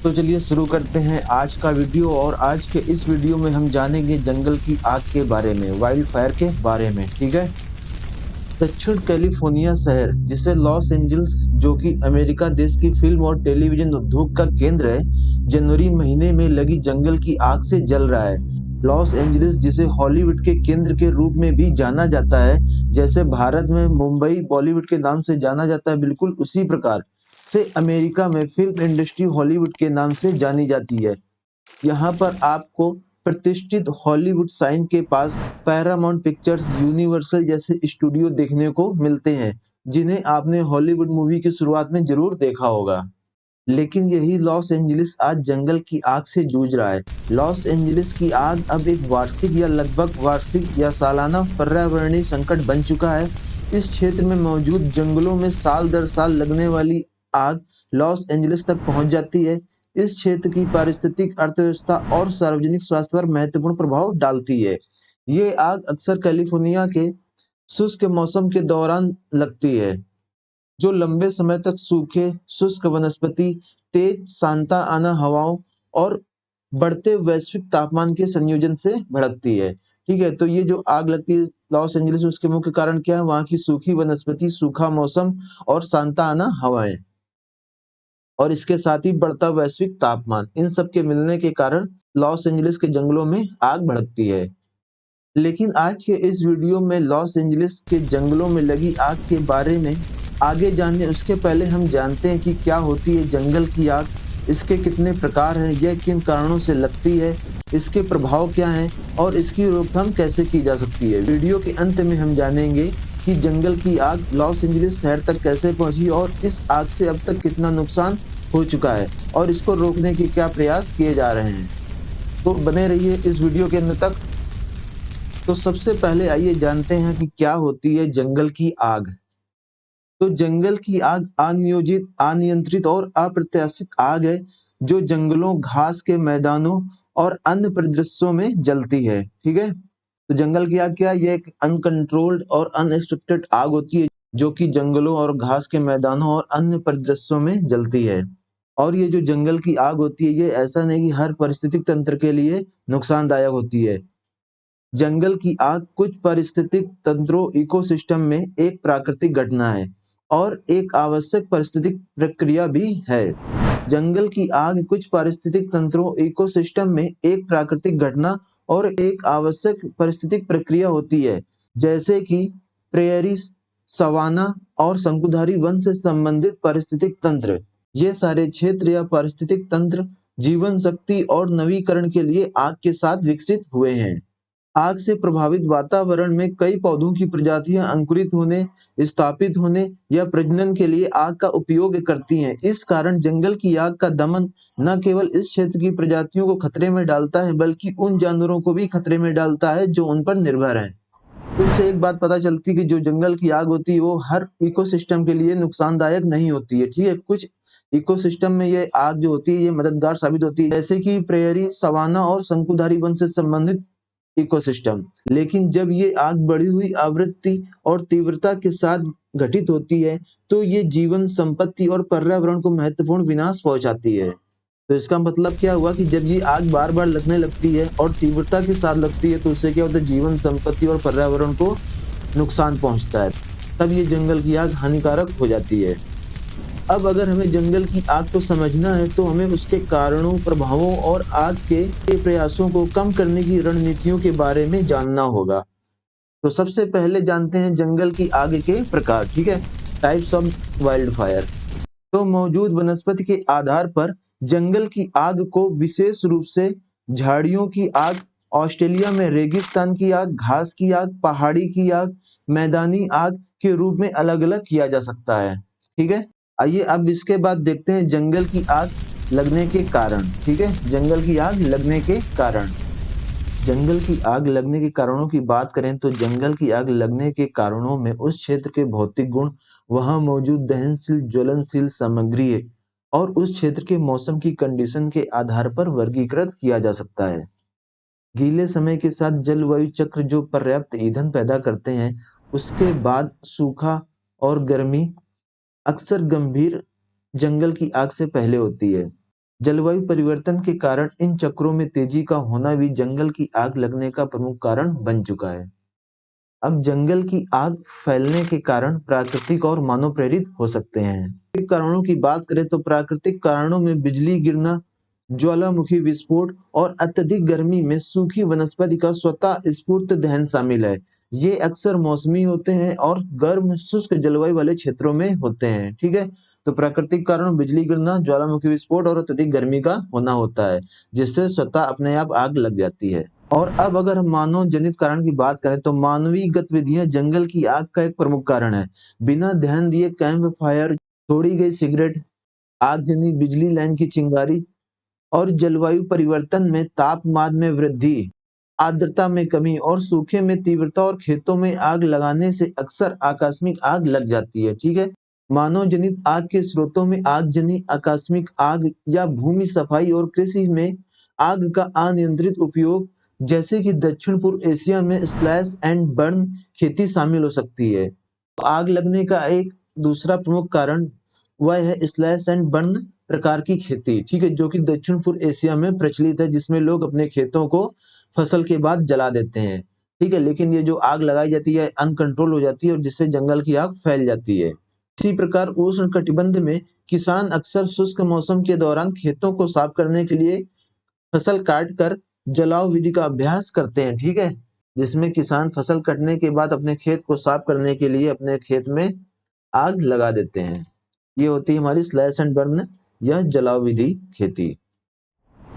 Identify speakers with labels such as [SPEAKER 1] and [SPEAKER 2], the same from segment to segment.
[SPEAKER 1] तो चलिए शुरू करते हैं आज का वीडियो। और आज के इस वीडियो में हम जानेंगे जंगल की आग के बारे में, वाइल्ड फायर के बारे में। ठीक है। दक्षिण कैलिफोर्निया शहर जिसे लॉस एंजल्स, जो कि अमेरिका देश की फिल्म और टेलीविजन उद्योग का केंद्र है, जनवरी महीने में लगी जंगल की आग से जल रहा है। लॉस एंजलिस जिसे हॉलीवुड के केंद्र के रूप में भी जाना जाता है, जैसे भारत में मुंबई बॉलीवुड के नाम से जाना जाता है, बिल्कुल उसी प्रकार से अमेरिका में फिल्म इंडस्ट्री हॉलीवुड के नाम से जानी जाती है। यहाँ पर आपको प्रतिष्ठित हॉलीवुड साइन के पास पैरामाउंट पिक्चर्स, यूनिवर्सल जैसे स्टूडियो देखने को मिलते हैं, जिन्हें आपने हॉलीवुड मूवी की शुरुआत में जरूर देखा होगा। लेकिन यही लॉस एंजलिस आज जंगल की आग से जूझ रहा है। लॉस एंजलिस की आग अब एक वार्षिक या लगभग वार्षिक या सालाना पर्यावरणीय संकट बन चुका है। इस क्षेत्र में मौजूद जंगलों में साल दर साल लगने वाली आग लॉस एंजलिस तक पहुंच जाती है। इस क्षेत्र की पारिस्थितिक अर्थव्यवस्था और सार्वजनिक स्वास्थ्य पर महत्वपूर्ण प्रभाव डालती है। ये आग अक्सर कैलिफोर्निया के शुष्क मौसम के दौरान लगती है, जो लंबे समय तक सूखे, शुष्क वनस्पति, तेज सांता आना हवाओं और बढ़ते वैश्विक तापमान के संयोजन से भड़कती है। ठीक है। तो ये जो आग लगती है लॉस एंजलिस में, उसके मुख्य कारण क्या है? वहां की सूखी वनस्पति, सूखा मौसम और सांता आना हवाएं, और इसके साथ ही बढ़ता वैश्विक तापमान, इन सब के मिलने के कारण लॉस एंजलिस के जंगलों में आग भड़कती है। लेकिन आज के इस वीडियो में लॉस एंजलिस के जंगलों में लगी आग के बारे में आगे जानने उसके पहले हम जानते हैं कि क्या होती है जंगल की आग, इसके कितने प्रकार हैं, यह किन कारणों से लगती है, इसके प्रभाव क्या हैं और इसकी रोकथाम कैसे की जा सकती है। वीडियो के अंत में हम जानेंगे कि जंगल की आग लॉस एंजलिस शहर तक कैसे पहुंची और इस आग से अब तक कितना नुकसान हो चुका है और इसको रोकने के क्या प्रयास किए जा रहे हैं। तो बने रहिए इस वीडियो के अंत तक। तो सबसे पहले आइए जानते हैं कि क्या होती है जंगल की आग। तो जंगल की आग अनियोजित, अनियंत्रित और अप्रत्याशित आग है, जो जंगलों, घास के मैदानों और अन्य परिदृश्यों में जलती है। ठीक है। तो जंगल की आग क्या है? ये एक अनकंट्रोल्ड और अनएक्सपेक्टेड आग होती है, जो कि जंगलों और घास के मैदानों और अन्य परिदृश्यों में जलती है। और ये जो जंगल की आग होती है, ये ऐसा नहीं कि हर पारिस्थितिक तंत्र के लिए नुकसानदायक होती है। जंगल की आग कुछ पारिस्थितिक तंत्रों, इकोसिस्टम में एक प्राकृतिक घटना है और एक आवश्यक पारिस्थितिक प्रक्रिया भी है। जंगल की आग कुछ पारिस्थितिक तंत्रों, इकोसिस्टम में एक प्राकृतिक घटना और एक आवश्यक पारिस्थितिक प्रक्रिया होती है, जैसे कि प्रेयरी, सवाना और शंकुधारी वन से संबंधित पारिस्थितिक तंत्र। ये सारे क्षेत्र या पारिस्थितिक तंत्र जीवन शक्ति और नवीकरण के लिए आग के साथ विकसित हुए हैं। आग से प्रभावित वातावरण में कई पौधों की प्रजातियां अंकुरित होने, स्थापित होने या प्रजनन के लिए आग का उपयोग करती हैं। इस कारण जंगल की आग का दमन न केवल इस क्षेत्र की प्रजातियों को खतरे में डालता है, बल्कि उन जानवरों को भी खतरे में डालता है जो उन पर निर्भर हैं। तो इससे एक बात पता चलती है कि जो जंगल की आग होती है वो हर इकोसिस्टम के लिए नुकसानदायक नहीं होती है। ठीक है। कुछ इकोसिस्टम में ये आग जो होती है ये मददगार साबित होती है, जैसे कि प्रेयरी, सवाना और शंकुधारी वन से संबंधित इकोसिस्टम। लेकिन जब ये आग बढ़ी हुई आवृत्ति और तीव्रता के साथ घटित होती है, तो ये जीवन, संपत्ति और पर्यावरण को महत्वपूर्ण विनाश पहुंचाती है। तो इसका मतलब क्या हुआ कि जब ये आग बार बार लगने लगती है और तीव्रता के साथ लगती है, तो उससे क्या होता है? जीवन, संपत्ति और पर्यावरण को नुकसान पहुंचता है। तब ये जंगल की आग हानिकारक हो जाती है। अब अगर हमें जंगल की आग को समझना है, तो हमें उसके कारणों, प्रभावों और आग के प्रयासों को कम करने की रणनीतियों के बारे में जानना होगा। तो सबसे पहले जानते हैं जंगल की आग के प्रकार। ठीक है। Types of wild fire. तो मौजूद वनस्पति के आधार पर जंगल की आग को विशेष रूप से झाड़ियों की आग, ऑस्ट्रेलिया में रेगिस्तान की आग, घास की आग, पहाड़ी की आग, मैदानी आग के रूप में अलग अलग किया जा सकता है। ठीक है। आइए अब इसके बाद देखते हैं जंगल की आग लगने के कारण। ठीक है। जंगल की आग लगने के कारण। जंगल की आग लगने के कारणों की बात करें तो जंगल की आग लगने के कारणों में उस क्षेत्र के भौतिक गुण, वहां मौजूद दहनशील, ज्वलनशील सामग्री है और उस क्षेत्र के मौसम की कंडीशन के आधार पर वर्गीकृत किया जा सकता है। गीले समय के साथ जलवायु चक्र जो पर्याप्त ईंधन पैदा करते हैं, उसके बाद सूखा और गर्मी अक्सर गंभीर जंगल की आग से पहले होती है। जलवायु परिवर्तन के कारण इन चक्रों में तेजी का होना भी जंगल की आग लगने का प्रमुख कारण बन चुका है। अब जंगल की आग फैलने के कारण प्राकृतिक और मानव प्रेरित हो सकते हैं। प्राकृतिक कारणों की बात करें तो प्राकृतिक कारणों में बिजली गिरना, ज्वालामुखी विस्फोट और अत्यधिक गर्मी में सूखी वनस्पति का स्वतः स्फूर्त दहन शामिल है। ये अक्सर मौसमी होते हैं और गर्म शुष्क जलवायु वाले क्षेत्रों में होते हैं। ठीक है, तो प्राकृतिक कारण बिजली गिरना, ज्वालामुखी विस्फोट और अत्यधिक गर्मी का होना होता है, जिससे स्वतः अपने आप आग लग जाती है। और अब अगर हम मानव जनित कारण की बात करें तो मानवीय गतिविधियां जंगल की आग का एक प्रमुख कारण है। बिना ध्यान दिए कैंप फायर, छोड़ी गई सिगरेट, आगजनी बिजली लाइन की चिंगारी और जलवायु परिवर्तन में तापमान में वृद्धि, आर्द्रता में कमी और सूखे में तीव्रता और खेतों में आग लगाने से अक्सर आकस्मिक आग लग जाती है। ठीक है, मानव जनित आग के स्रोतों में आगजनी, आकस्मिक आग या भूमि सफाई और कृषि में आग का अनियंत्रित उपयोग, जैसे कि दक्षिण पूर्व एशिया में स्लैश एंड बर्न खेती शामिल हो सकती है। आग लगने का एक दूसरा प्रमुख कारण वह है स्लैश एंड बर्न प्रकार की खेती। ठीक है, जो कि दक्षिण पूर्व एशिया में प्रचलित है, जिसमें लोग अपने खेतों को फसल के बाद जला देते हैं। ठीक है, लेकिन ये जो आग लगाई जाती है अनकंट्रोल हो जाती है और जिससे जंगल की आग फैल जाती है। इसी प्रकार उष्ण कटिबंध में किसान अक्सर शुष्क मौसम के दौरान खेतों को साफ करने के लिए फसल काट कर जलाव विधि का अभ्यास करते हैं। ठीक है, जिसमें किसान फसल कटने के बाद अपने खेत को साफ करने के लिए अपने खेत में आग लगा देते हैं। ये होती है हमारी स्लैश एंड बर्न या जलाव विधि खेती।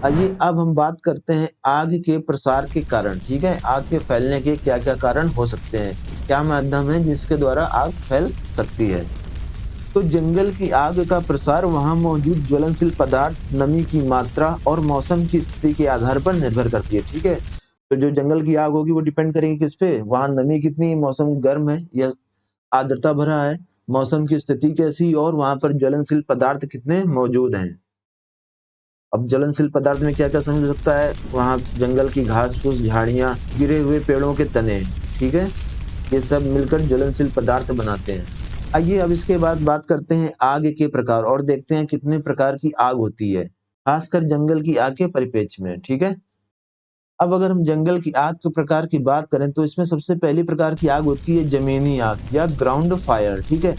[SPEAKER 1] आइए अब हम बात करते हैं आग के प्रसार के कारण। ठीक है, आग के फैलने के क्या क्या कारण हो सकते हैं, क्या माध्यम है जिसके द्वारा आग फैल सकती है। तो जंगल की आग का प्रसार वहां मौजूद ज्वलनशील पदार्थ, नमी की मात्रा और मौसम की स्थिति के आधार पर निर्भर करती है। ठीक है, तो जो जंगल की आग होगी वो डिपेंड करेगी किस पे, वहां नमी कितनी, मौसम गर्म है या आर्द्रता भरा है, मौसम की स्थिति कैसी और वहां पर ज्वलनशील पदार्थ कितने मौजूद हैं। अब ज्वलनशील पदार्थ में क्या क्या समझ सकता है, वहां जंगल की घास फूस, झाड़ियां, गिरे हुए पेड़ों के तने। ठीक है, ये सब मिलकर ज्वलनशील पदार्थ बनाते हैं। आइए अब इसके बाद बात करते हैं आग के प्रकार और देखते हैं कितने प्रकार की आग होती है, खासकर जंगल की आग के परिप्रेक्ष्य में। ठीक है, अब अगर हम जंगल की आग के प्रकार की बात करें तो इसमें सबसे पहली प्रकार की आग होती है जमीनी आग या ग्राउंड फायर। ठीक है,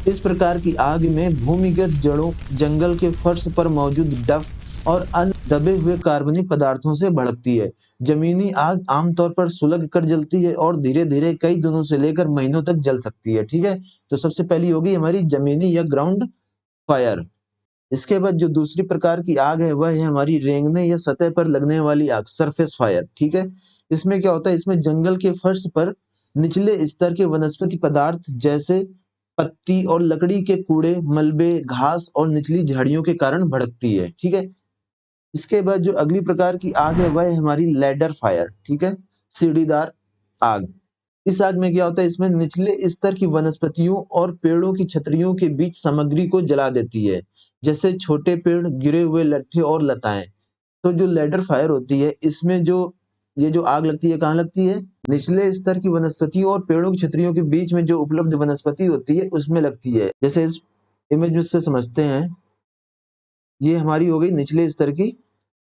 [SPEAKER 1] इस प्रकार की आग में भूमिगत जड़ों, जंगल के फर्श पर मौजूद डफ और अन्य दबे हुए कार्बनिक पदार्थों से भड़कती है। जमीनी आग आमतौर पर सुलग कर जलती है और धीरे धीरे कई दिनों से लेकर महीनों तक जल सकती है। ठीक है, तो सबसे पहली होगी हमारी जमीनी या ग्राउंड फायर। इसके बाद जो दूसरी प्रकार की आग है वह है हमारी रेंगने या सतह पर लगने वाली आग, सरफेस फायर। ठीक है, इसमें क्या होता है, इसमें जंगल के फर्श पर निचले स्तर के वनस्पति पदार्थ जैसे पत्ती और लकड़ी के कूड़े, मलबे, घास और निचली झाड़ियों के कारण भड़कती है। ठीक है, इसके बाद जो अगली प्रकार की आग है वह है हमारी लैडर फायर। ठीक है, सीढ़ीदार आग। इस आग में क्या होता है, इसमें निचले स्तर की वनस्पतियों और पेड़ों की छतरियों के बीच सामग्री को जला देती है, जैसे छोटे पेड़, गिरे हुए लट्ठे और लताएं। तो जो लैडर फायर होती है इसमें जो ये जो आग लगती है कहाँ लगती है, निचले स्तर की वनस्पतियों और पेड़ों की छतरियों के बीच में जो उपलब्ध वनस्पति होती है उसमें लगती है। जैसे इस इमेज में से समझते हैं, ये हमारी हो गई निचले स्तर की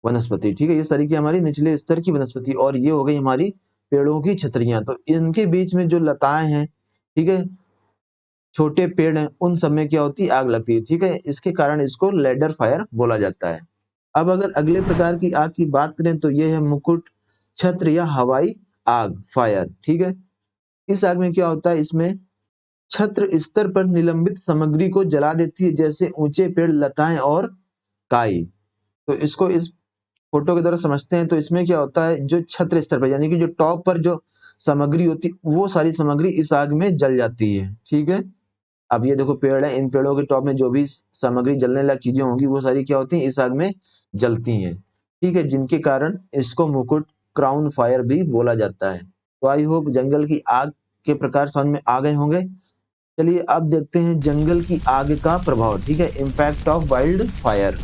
[SPEAKER 1] वनस्पति। ठीक है, ये सारी की हमारी निचले स्तर की वनस्पति और ये हो गई हमारी पेड़ों की छतरियां। तो इनके बीच में जो लताएं हैं, ठीक है, छोटे पेड़ हैं, उन सब में क्या होती है, आग लगती है। ठीक है, इसके कारण इसको लैडर फायर बोला जाता है। अब अगर अगले प्रकार की आग की बात करें तो ये है मुकुट छत्र या हवाई आग फायर। ठीक है, इस आग में क्या होता है, इसमें छत्र स्तर पर निलंबित सामग्री को जला देती है, जैसे ऊंचे पेड़, लताएं और काई। तो इसको इस फोटो की तरह समझते हैं, तो इसमें क्या होता है, जो छत्र स्तर पर यानी कि जो टॉप पर जो सामग्री होती है वो सारी सामग्री इस आग में जल जाती है। ठीक है, अब ये देखो पेड़ है, इन पेड़ों के टॉप में जो भी सामग्री जलने लायक चीजें होंगी वो सारी क्या होती हैं, इस आग में जलती हैं। ठीक है, जिनके कारण इसको मुकुट क्राउन फायर भी बोला जाता है। तो आई होप जंगल की आग के प्रकार समझ में आ गए होंगे। चलिए अब देखते हैं जंगल की आग का प्रभाव। ठीक है, इम्पैक्ट ऑफ वाइल्ड फायर।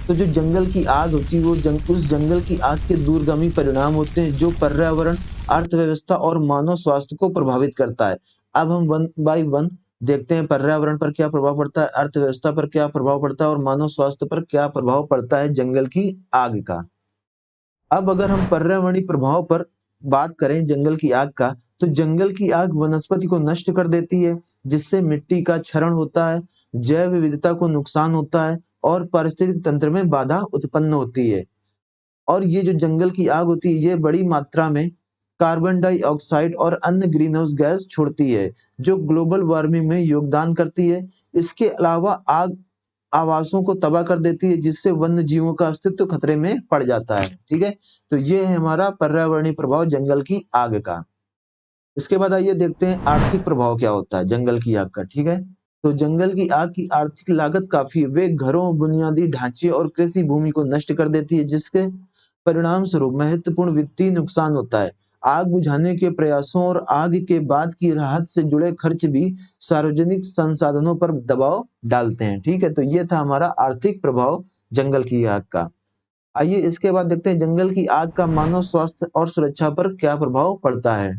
[SPEAKER 1] तो जो जंगल की आग होती है वो उस जंगल की आग के दूरगामी परिणाम होते हैं जो पर्यावरण, अर्थव्यवस्था और मानव स्वास्थ्य को प्रभावित करता है। अब हम वन बाय वन देखते हैं पर्यावरण पर क्या प्रभाव पड़ता है, अर्थव्यवस्था पर क्या प्रभाव पड़ता है और मानव स्वास्थ्य पर क्या प्रभाव पड़ता है जंगल की आग का। अब अगर हम पर्यावरणीय प्रभाव पर बात करें जंगल की आग का, तो जंगल की आग वनस्पति को नष्ट कर देती है, जिससे मिट्टी का क्षरण होता है, जैव विविधता को नुकसान होता है और पारिस्थितिक तंत्र में बाधा उत्पन्न होती है। और ये जो जंगल की आग होती है, ये बड़ी मात्रा में कार्बन डाइऑक्साइड और अन्य ग्रीन हाउस गैस छोड़ती है, जो ग्लोबल वार्मिंग में योगदान करती है। इसके अलावा आग आवासों को तबाह कर देती है, जिससे वन्य जीवों का अस्तित्व खतरे में पड़ जाता है। ठीक है, तो ये है हमारा पर्यावरणीय प्रभाव जंगल की आग का। इसके बाद आइए देखते हैं आर्थिक प्रभाव क्या होता है जंगल की आग का। ठीक है, तो जंगल की आग की आर्थिक लागत काफी है। वे घरों, बुनियादी ढांचे और कृषि भूमि को नष्ट कर देती है, जिसके परिणाम स्वरूप महत्वपूर्ण वित्तीय नुकसान होता है। आग बुझाने के प्रयासों और आग के बाद की राहत से जुड़े खर्च भी सार्वजनिक संसाधनों पर दबाव डालते हैं। ठीक है, तो ये था हमारा आर्थिक प्रभाव जंगल की आग का। आइए इसके बाद देखते हैं जंगल की आग का मानव स्वास्थ्य और सुरक्षा पर क्या प्रभाव पड़ता है।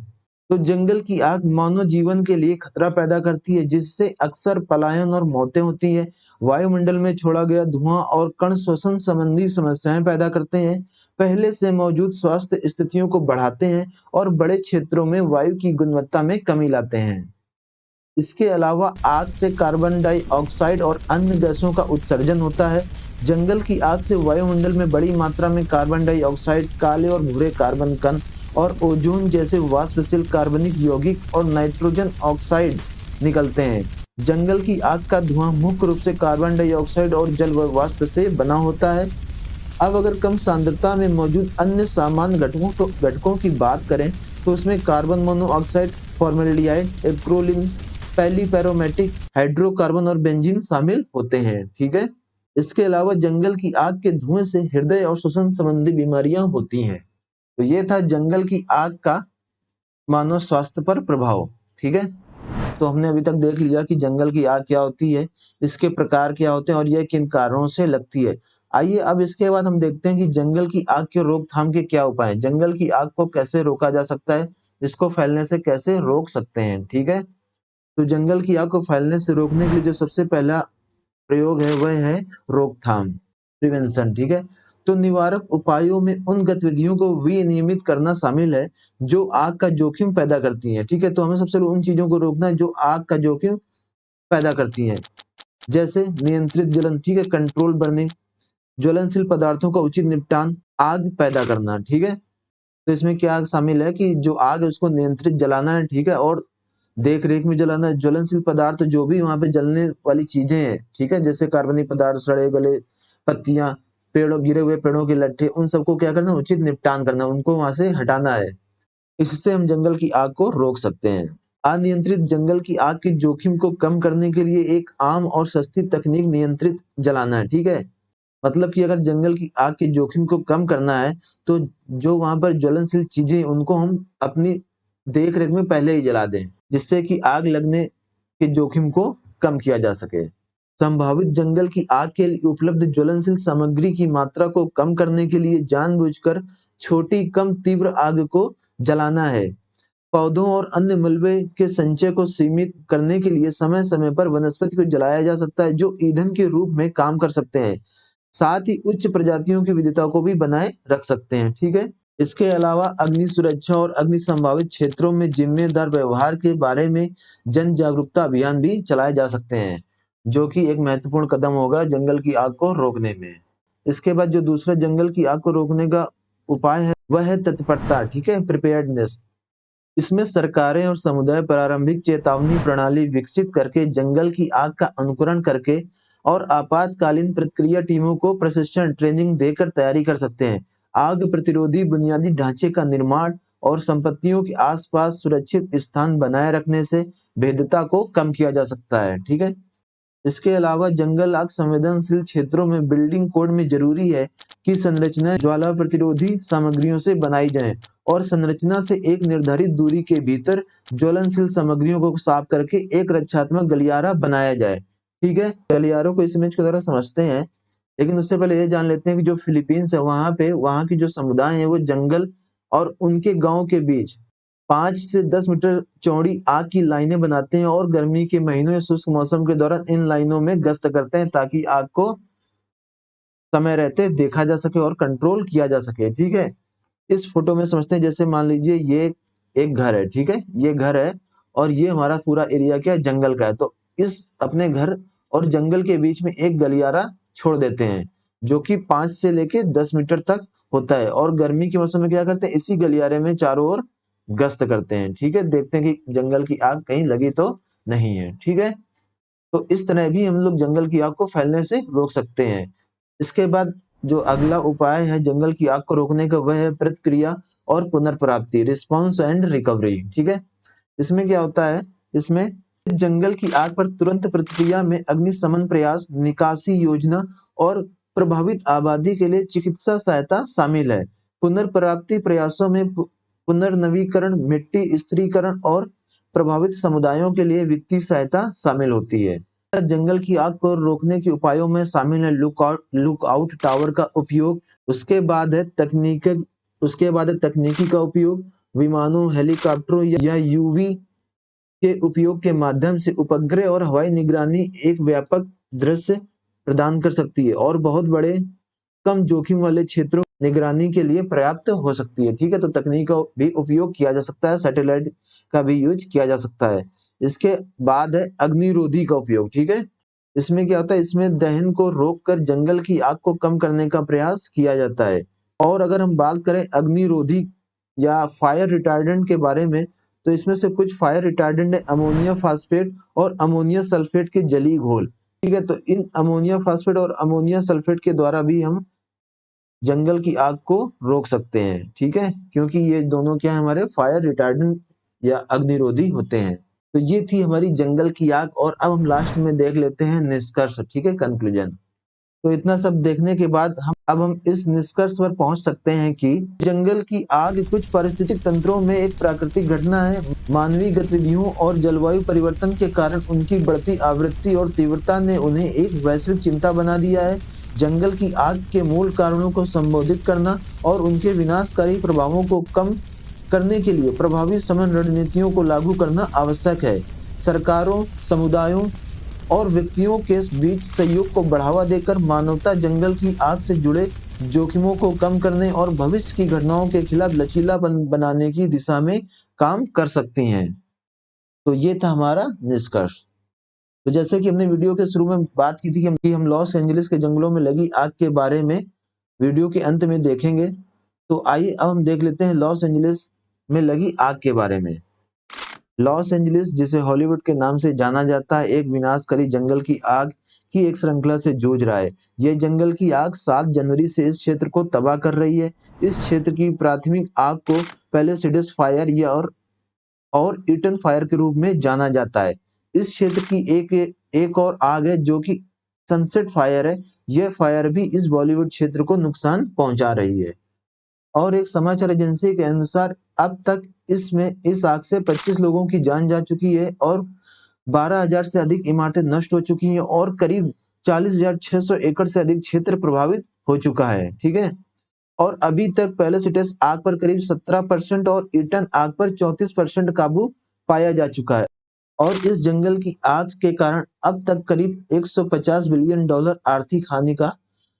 [SPEAKER 1] तो जंगल की आग मानव जीवन के लिए खतरा पैदा करती है, जिससे अक्सर पलायन और मौतें होती है। वायुमंडल में छोड़ा गया धुआं और कण श्वसन संबंधी समस्याएं पैदा करते हैं, पहले से मौजूद स्वास्थ्य स्थितियों को बढ़ाते हैं और बड़े क्षेत्रों में वायु की गुणवत्ता में कमी लाते हैं। इसके अलावा आग से कार्बन डाइऑक्साइड और अन्य गैसों का उत्सर्जन होता है। जंगल की आग से वायुमंडल में बड़ी मात्रा में कार्बन डाइऑक्साइड, काले और भूरे कार्बन कण और ओजोन जैसे वाष्पशील कार्बनिक यौगिक और नाइट्रोजन ऑक्साइड निकलते हैं। जंगल की आग का धुआं मुख्य रूप से कार्बन डाइऑक्साइड और जल वाष्प से बना होता है। अब अगर कम सांद्रता में मौजूद अन्य सामान्य घटकों की बात करें, तो उसमें carbon monoxide, formaldehyde, acrolein, polyaromatic, hydrocarbon और बेंजीन शामिल होते हैं। ठीक है, इसके अलावा जंगल की आग के धुएं से हृदय और श्वसन संबंधी बीमारियां होती हैं। तो ये था जंगल की आग का मानव स्वास्थ्य पर प्रभाव। ठीक है, तो हमने अभी तक देख लिया कि जंगल की आग क्या होती है, इसके प्रकार क्या होते हैं और यह किन कारणों से लगती है। आइए अब इसके बाद हम देखते हैं कि जंगल की आग के रोकथाम के क्या उपाय हैं, जंगल की आग को कैसे रोका जा सकता है, इसको फैलने से कैसे रोक सकते हैं। ठीक है, तो जंगल की आग को फैलने से रोकने के लिए जो सबसे पहला प्रयोग है वह है रोकथाम, प्रिवेंशन। ठीक है, तो निवारक उपायों में उन गतिविधियों को विनियमित करना शामिल है जो आग का जोखिम पैदा करती हैं। ठीक है, तो हमें सबसे पहले उन चीजों को रोकना है जो आग का जोखिम पैदा करती हैं, जैसे नियंत्रित जलन। ठीक है, कंट्रोल बर्निंग, ज्वलनशील पदार्थों का उचित निपटान, आग पैदा करना। ठीक है, तो इसमें क्या शामिल है कि जो आग है उसको नियंत्रित जलाना है। ठीक है, और देख रेख में जलाना है। ज्वलनशील पदार्थ जो भी वहां पे जलने वाली चीजें हैं, ठीक है, जैसे कार्बनिक पदार्थ, सड़े गले पत्तियां, पेड़ों, गिरे हुए पेड़ों के लट्ठे, उन सबको क्या करना है, उचित निपटान करना, उनको वहां से हटाना है। इससे हम जंगल की आग को रोक सकते हैं। अनियंत्रित जंगल की आग के जोखिम को कम करने के लिए एक आम और सस्ती तकनीक नियंत्रित जलाना है। ठीक है, मतलब कि अगर जंगल की आग के जोखिम को कम करना है, तो जो वहां पर ज्वलनशील चीजें उनको हम अपनी देख रेख में पहले ही जला दें, जिससे कि आग लगने के जोखिम को कम किया जा सके। संभावित जंगल की आग के लिए उपलब्ध ज्वलनशील सामग्री की मात्रा को कम करने के लिए जानबूझकर छोटी कम तीव्र आग को जलाना है। पौधों और अन्य मलबे के संचय को सीमित करने के लिए समय समय पर वनस्पति को जलाया जा सकता है, जो ईंधन के रूप में काम कर सकते हैं। साथ ही उच्च प्रजातियों की विविधता को भी बनाए रख सकते हैं। ठीक है, इसके अलावा अग्नि सुरक्षा और अग्नि संभावित क्षेत्रों में जिम्मेदार व्यवहार के बारे में जन जागरूकता अभियान भी चलाए जा सकते हैं, जो कि एक महत्वपूर्ण कदम होगा जंगल की आग को रोकने में। इसके बाद जो दूसरा जंगल की आग को रोकने का उपाय है वह है तत्परता। ठीक है, प्रिपेयर्डनेस। इसमें सरकारें और समुदाय प्रारंभिक चेतावनी प्रणाली विकसित करके जंगल की आग का अनुकरण करके और आपातकालीन प्रतिक्रिया टीमों को प्रशिक्षण ट्रेनिंग देकर तैयारी कर सकते हैं। आग प्रतिरोधी बुनियादी ढांचे का निर्माण और संपत्तियों के आसपास सुरक्षित स्थान बनाए रखने से भेद्यता को कम किया जा सकता है। ठीक है, इसके अलावा जंगल आग संवेदनशील क्षेत्रों में बिल्डिंग कोड में जरूरी है कि संरचनाएं ज्वाला प्रतिरोधी सामग्रियों से बनाई जाएं और संरचना से एक निर्धारित दूरी के भीतर ज्वलनशील सामग्रियों को साफ करके एक रक्षात्मक गलियारा बनाया जाए। ठीक है, गलियारों को इस इमेज की तरह समझते हैं, लेकिन उससे पहले ये जान लेते हैं कि जो फिलीपींस है वहां पे वहां की जो समुदाय है वो जंगल और उनके गांव के बीच 5 से 10 मीटर चौड़ी आग की लाइनें बनाते हैं और गर्मी के महीनों या शुष्क मौसम के दौरान इन लाइनों में गश्त करते हैं ताकि आग को समय रहते देखा जा सके और कंट्रोल किया जा सके। ठीक है, इस फोटो में समझते हैं, जैसे मान लीजिए ये एक घर है, ठीक है, ये घर है और ये हमारा पूरा एरिया क्या है, जंगल का है। तो इस अपने घर और जंगल के बीच में एक गलियारा छोड़ देते हैं जो कि 5 से लेके 10 मीटर तक होता है और गर्मी के मौसम में क्या करते हैं, इसी गलियारे में चारों ओर गश्त करते हैं। ठीक है, देखते हैं कि जंगल की आग कहीं लगी तो नहीं है। ठीक है, तो इस तरह भी हम लोग जंगल की आग को फैलने से रोक सकते हैं। इसके बाद जो अगला उपाय है जंगल की आग को रोकने का, वह है प्रतिक्रिया और पुनर्प्राप्ति, रिस्पॉन्स एंड रिकवरी। ठीक है, इसमें क्या होता है, इसमें जंगल की आग पर तुरंत प्रतिक्रिया में अग्निशमन प्रयास, निकासी योजना और प्रभावित आबादी के लिए चिकित्सा सहायता शामिल है। पुनर्प्राप्ति प्रयासों में पुनर्नवीकरण, मिट्टी स्थिरीकरण और प्रभावित समुदायों के लिए वित्तीय सहायता शामिल होती है। जंगल की आग को रोकने के उपायों में शामिल है लुकआउट टावर का उपयोग, उसके बाद है तकनीकी का उपयोग, विमानों, हेलीकॉप्टरों या यूवी के उपयोग के माध्यम से उपग्रह और हवाई निगरानी एक व्यापक दृश्य प्रदान कर सकती है और बहुत बड़े कम जोखिम वाले क्षेत्रों निगरानी के लिए पर्याप्त हो सकती है। ठीक है, तो तकनीक का भी उपयोग किया जा सकता है, सैटेलाइट का भी यूज किया जा सकता है। इसके बाद है अग्निरोधी का उपयोग। ठीक है, इसमें क्या होता है, इसमें दहन को रोककर जंगल की आग को कम करने का प्रयास किया जाता है। और अगर हम बात करें अग्निरोधी या फायर रिटार्डेंट के बारे में, तो इसमें से कुछ फायर रिटार्डेंट है अमोनिया फास्फेट और अमोनिया सल्फेट के जलीय घोल। ठीक है, तो इन अमोनिया फास्फेट और अमोनिया सल्फेट के द्वारा भी हम जंगल की आग को रोक सकते हैं। ठीक है, क्योंकि ये दोनों क्या है, हमारे फायर रिटार्डेंट या अग्निरोधी होते हैं। तो ये थी हमारी जंगल की आग और अब हम लास्ट में देख लेते हैं निष्कर्ष। ठीक है, कंक्लूजन। तो इतना सब देखने के बाद हम इस निष्कर्ष पर पहुंच सकते हैं कि जंगल की आग कुछ पारिस्थितिक तंत्रों में एक प्राकृतिक घटना है। मानवीय गतिविधियों और जलवायु परिवर्तन के कारण उनकी बढ़ती आवृत्ति और तीव्रता ने उन्हें एक वैश्विक चिंता बना दिया है। जंगल की आग के मूल कारणों को संबोधित करना और उनके विनाशकारी प्रभावों को कम करने के लिए प्रभावी शमन रणनीतियों को लागू करना आवश्यक है। सरकारों, समुदायों और व्यक्तियों के बीच सहयोग को बढ़ावा देकर मानवता जंगल की आग से जुड़े जोखिमों को कम करने और भविष्य की घटनाओं के खिलाफ लचीलापन बनाने की दिशा में काम कर सकती हैं। तो ये था हमारा निष्कर्ष। तो जैसे कि हमने वीडियो के शुरू में बात की थी कि हम लॉस एंजलिस के जंगलों में लगी आग के बारे में वीडियो के अंत में देखेंगे। तो आइए अब हम देख लेते हैं लॉस एंजलिस में लगी आग के बारे में। लॉस एंजलिस, जिसे हॉलीवुड के नाम से जाना जाता है, एक विनाशकारी जंगल की आग की एक श्रृंखला से जूझ रहा है। यह जंगल की आग 7 जनवरी से इस क्षेत्र को तबाह कर रही है। इस क्षेत्र की प्राथमिक आग को पहले सिडस फायर या और ईटन फायर के रूप में जाना जाता है। इस क्षेत्र की एक और आग है जो कि सनसेट फायर है। यह फायर भी इस बॉलीवुड क्षेत्र को नुकसान पहुंचा रही है। और एक समाचार एजेंसी के अनुसार अब तक इस आग से 25 लोगों की जान जा चुकी है और 12,000 से अधिक इमारतें नष्ट हो चुकी हैं और करीब 40,600 एकड़ से अधिक क्षेत्र प्रभावित हो चुका है। ठीक है, और अभी तक पहले सिटस आग पर करीब 17% और ईटन आग पर 34% काबू पाया जा चुका है। और इस जंगल की आग के कारण अब तक करीब $150 बिलियन आर्थिक हानि का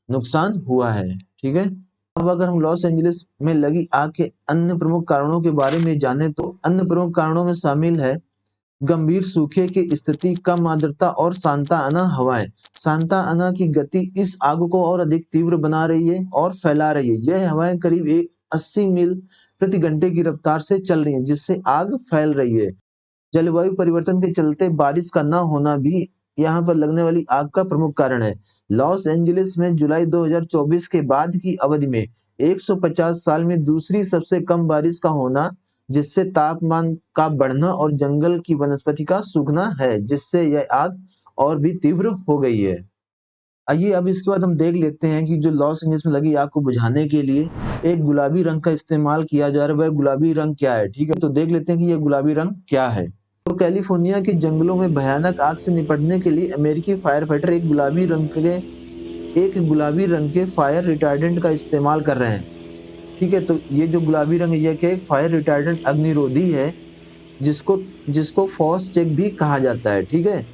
[SPEAKER 1] नुकसान हुआ है। ठीक है, अब अगर हम लॉस एंजलिस में लगी आग के अन्य प्रमुख कारणों के बारे में जाने, तो अन्य प्रमुख कारणों में शामिल है गंभीर सूखे की स्थिति, कम आर्द्रता और सांता आना हवाएं। सांता आना की गति इस आग को और अधिक तीव्र बना रही है और फैला रही है। यह हवाएं करीब 80 मील प्रति घंटे की रफ्तार से चल रही हैं, जिससे आग फैल रही है। जलवायु परिवर्तन के चलते बारिश का न होना भी यहाँ पर लगने वाली आग का प्रमुख कारण है। लॉस एंजलिस में जुलाई 2024 के बाद की अवधि में 150 साल में दूसरी सबसे कम बारिश का होना, जिससे तापमान का बढ़ना और जंगल की वनस्पति का सूखना है, जिससे यह आग और भी तीव्र हो गई है। आइए अब इसके बाद हम देख लेते हैं कि जो लॉस एंजलिस में लगी आग को बुझाने के लिए एक गुलाबी रंग का इस्तेमाल किया जा रहा है, वह गुलाबी रंग क्या है। ठीक है, तो देख लेते हैं कि यह गुलाबी रंग क्या है। तो कैलिफोर्निया के जंगलों में भयानक आग से निपटने के लिए अमेरिकी फायर फाइटर एक गुलाबी रंग के फायर रिटार्डेंट का इस्तेमाल कर रहे हैं। ठीक है, तो ये जो गुलाबी रंग है ये क्या है, फायर रिटार्डेंट अग्निरोधी है, जिसको फॉस्चेक भी कहा जाता है। ठीक है,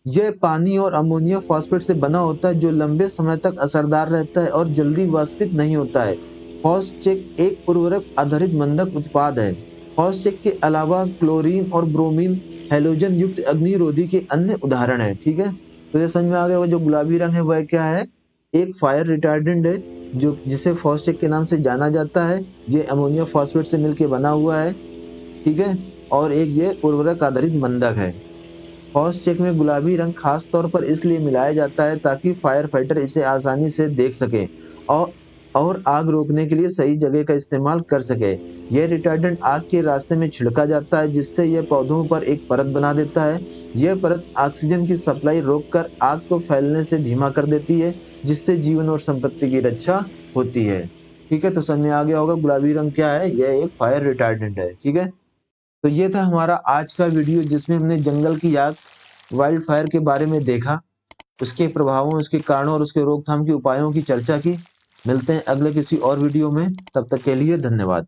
[SPEAKER 1] यह पानी और अमोनियम फॉस्फेट से बना होता है, जो लंबे समय तक असरदार रहता है और जल्दी वाष्पित नहीं होता है। फॉस्चेक एक उर्वरक आधारित मंदक उत्पाद है। फॉस्चेक के अलावा क्लोरीन और ब्रोमीन हैलोजन युक्त अग्निरोधी के अन्य उदाहरण है। ठीक है, तो ये समझ में आ गया होगा, जो गुलाबी रंग है वह क्या है, एक फायर रिटार्डेंट है, जो जिसे फॉस्चेक के नाम से जाना जाता है। ये अमोनियम फॉस्फेट से मिलकर बना हुआ है। ठीक है, और एक ये उर्वरक आधारित मंदक है। फॉस्चेक में गुलाबी रंग खास तौर पर इसलिए मिलाया जाता है ताकि फायर फाइटर इसे आसानी से देख सके और आग रोकने के लिए सही जगह का इस्तेमाल कर सके। यह रिटार्डेंट आग के रास्ते में छिड़का जाता है, जिससे यह पौधों पर एक परत बना देता है। यह परत ऑक्सीजन की सप्लाई रोककर आग को फैलने से धीमा कर देती है, जिससे जीवन और संपत्ति की रक्षा होती है। ठीक है, तो समझ में आ गया होगा गुलाबी रंग क्या है, यह एक फायर रिटार्डेंट है। ठीक है, तो ये था हमारा आज का वीडियो, जिसमें हमने जंगल की आग, वाइल्ड फायर के बारे में देखा, उसके प्रभावों, उसके कारणों और उसके रोकथाम के उपायों की चर्चा की। मिलते हैं अगले किसी और वीडियो में, तब तक के लिए धन्यवाद।